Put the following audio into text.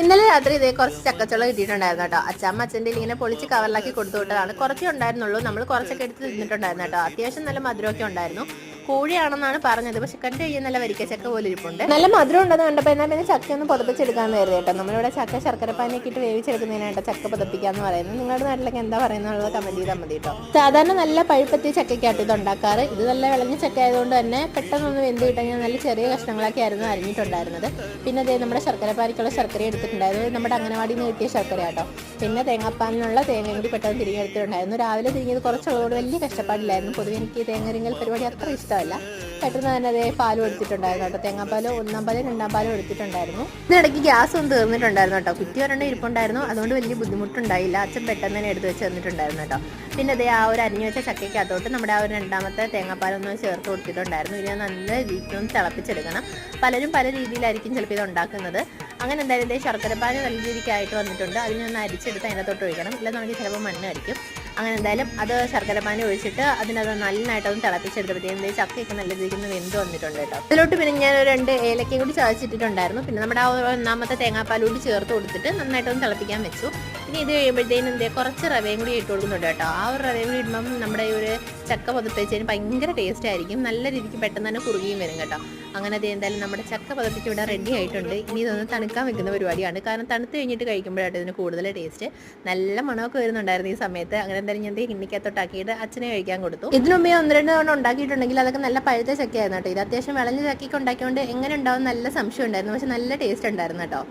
ഇന്നലെ രാത്രി ഇതേ കുറച്ച് ചക്കച്ചുള കിട്ടിയിട്ടുണ്ടായിരുന്നു കേട്ടോ. അച്ഛമ്മ അച്ഛൻ്റെ ഇങ്ങനെ പൊളിച്ച് കവറിലാക്കി കൊടുത്തു വിട്ടതാണ്. കുറച്ചേ ഉണ്ടായിരുന്നുള്ളൂ, നമ്മൾ കുറച്ചൊക്കെ എടുത്ത് തിന്നിട്ടുണ്ടായിരുന്നു കേട്ടോ. അത്യാവശ്യം നല്ല മധുരമൊക്കെ ഉണ്ടായിരുന്നു. കോഴിയാണെന്നാണ് പറഞ്ഞത്, പക്ഷെ കണ്ടു കഴിഞ്ഞാൽ നല്ല വരിക്കച്ചക്ക പോലെ ഇരിപ്പുണ്ട്. നല്ല മധുരം ഉണ്ടെന്ന് കണ്ടപ്പോൾ എന്നാൽ പിന്നെ ചക്ക ഒന്ന് പുതപ്പിച്ചെടുക്കാമെന്ന് കരുതി കേട്ടോ. നമ്മളിവിടെ ചക്ക ശർക്കരപ്പാനിയൊക്കെ ഇട്ട് വേവിച്ചെടുക്കുന്നതിനായിട്ട് ചക്ക പുതപ്പിക്കാന്ന് പറയുന്നത്. നിങ്ങളുടെ നാട്ടിലൊക്കെ എന്താ പറയുന്നത് കമന്റ് ചെയ്താൽ മതി കേട്ടോ. സാധാരണ നല്ല പഴുപ്പത്തിയ ചക്കയ്ക്കാട്ട് ഇത് ഉണ്ടാക്കാറ്. ഇത് നല്ല വിളഞ്ഞ ചക്ക ആയതുകൊണ്ട് തന്നെ പെട്ടെന്നൊന്ന് വെന്ത് കിട്ടാൻ നല്ല ചെറിയ കഷ്ണങ്ങളൊക്കെ ആയിരുന്നു അരിഞ്ഞിട്ടുണ്ടായിരുന്നത്. പിന്നെ അതേ നമ്മുടെ ശർക്കരപ്പാനിക്കുള്ള ശർക്കര എടുത്തിട്ടുണ്ടായിരുന്നു. നമ്മുടെ അംഗനവാടിയിൽ നിന്ന് കിട്ടിയ ശർക്കര കേട്ടോ. പിന്നെ തേങ്ങാപ്പാനിനുള്ള തേങ്ങ കൂടി പെട്ടെന്ന് തിരികെ എടുത്തിട്ടുണ്ടായിരുന്നു. രാവിലെ തിരിഞ്ഞത് കുറച്ചുള്ളതുകൊണ്ട് വലിയ കഷ്ടപ്പാടില്ലായിരുന്നു. പൊതുവെ എനിക്ക് തേങ്ങരിങ്ങൽ പരിപാടി അത്ര ഇഷ്ടമല്ല. പെട്ടെന്ന് തന്നെ അതേ പാലും എടുത്തിട്ടുണ്ടായിരുന്നു കേട്ടോ. തേങ്ങാപ്പാലോ 1-ാം പാലും 2-ാം പാലും എടുത്തിട്ടുണ്ടായിരുന്നു. ഇതിനിടയ്ക്ക് ഗ്യാസ് ഒന്നും തീർന്നിട്ടുണ്ടായിരുന്നു കേട്ടോ. കുറ്റി ഒരെണ്ണം ഇരിപ്പുണ്ടായിരുന്നു, അതുകൊണ്ട് വലിയ ബുദ്ധിമുട്ടുണ്ടായില്ല. അച്ഛൻ പെട്ടെന്ന് തന്നെ എടുത്ത് വെച്ച് തന്നിട്ടുണ്ടായിരുന്നു കേട്ടോ. പിന്നെ അതേ ആ ഒരു അരിഞ്ഞു വെച്ച ചക്കയ്ക്കകത്തോട്ട് നമ്മുടെ ആ ഒരു 2-ാമത്തെ തേങ്ങാപ്പാലൊന്ന് ചേർത്ത് കൊടുത്തിട്ടുണ്ടായിരുന്നു. ഇനി നല്ല രീതിയിലൊന്ന് തിളപ്പിച്ചെടുക്കണം. പലരും പല രീതിയിലായിരിക്കും ചിലപ്പോൾ ഇത് ഉണ്ടാക്കുന്നത്. അങ്ങനെ എന്തായാലും ഇതേ ശർക്കരപ്പാനി നല്ല രീതിക്കായിട്ട് വന്നിട്ടുണ്ട്. അതിനൊന്ന് അരിച്ചെടുത്ത് അതിനകത്തോട്ട് ഒഴിക്കണം, ഇല്ലെന്നുണ്ടെങ്കിൽ ചിലപ്പോൾ മണ്ണ് അരിക്കും. അങ്ങനെ എന്തായാലും അത് ശർക്കരപ്പാനി ഒഴിച്ചിട്ട് അതിനത് നന്നായിട്ടൊന്ന് തിളപ്പിച്ചെടുത്തപ്പോഴത്തേക്കും ചക്കയൊക്കെ നല്ല രീതിയിൽ വെന്ത് വന്നിട്ടുണ്ട് കേട്ടോ. അതിലോട്ട് പിന്നെ ഞാൻ 2 ഏലക്കയും കൂടി ചതച്ചിട്ടിട്ടുണ്ടായിരുന്നു. പിന്നെ നമ്മുടെ ആ 1-ാമത്തെ തേങ്ങാപ്പാൽ കൂടി ചേർത്ത് കൊടുത്തിട്ട് നന്നായിട്ടൊന്ന് തിളപ്പിക്കാൻ വെച്ചു. ഇനി ഇത് കഴിയുമ്പോഴത്തേനും കുറച്ച് റവയും കൂടി ഇട്ട് കൊടുക്കുന്നുണ്ട് കേട്ടോ. ആ ഒരു റവയും കൂടി ഇടുമ്പം നമ്മുടെ ഈ ഒരു ചക്ക പതപ്പിച്ചതിന് ഭയങ്കര ടേസ്റ്റ് ആയിരിക്കും. നല്ല രീതിക്ക് പെട്ടെന്ന് തന്നെ കുറുകിയും വരും കേട്ടോ. അങ്ങനെ അത് എന്തായാലും നമ്മുടെ ചക്ക പതപ്പിച്ച് ഇവിടെ റെഡി ആയിട്ടുണ്ട്. ഇനി ഇതൊന്ന് തണുക്കാൻ വെക്കുന്ന പരിപാടിയാണ്. കാരണം തണുത്ത് കഴിഞ്ഞിട്ട് കഴിക്കുമ്പോഴായിട്ട് ഇതിന് കൂടുതൽ ടേസ്റ്റ്. നല്ല മണമൊക്കെ വരുന്നുണ്ടായിരുന്നു ഈ സമയത്ത്. അങ്ങനെ എന്തായാലും ഞാൻ കിണ്ണിക്കകത്തോട്ടാക്കിയിട്ട് അച്ഛനെ കഴിക്കാൻ കൊടുത്തു. ഇതിനു മുമ്പേ 1-2 തവണ ഉണ്ടാക്കിയിട്ടുണ്ടെങ്കിൽ അതൊക്കെ നല്ല പഴുത്ത ചക്കയായിരുന്നു കേട്ടോ. ഇത് അത്യാവശ്യം വിളഞ്ഞ ചക്കയ്ക്ക് ഉണ്ടാക്കിയതുകൊണ്ട് എങ്ങനെ ഉണ്ടാവും നല്ല സംശയം ഉണ്ടായിരുന്നു. പക്ഷെ നല്ല ടേസ്റ്റ് ഉണ്ടായിരുന്നു കേട്ടോ.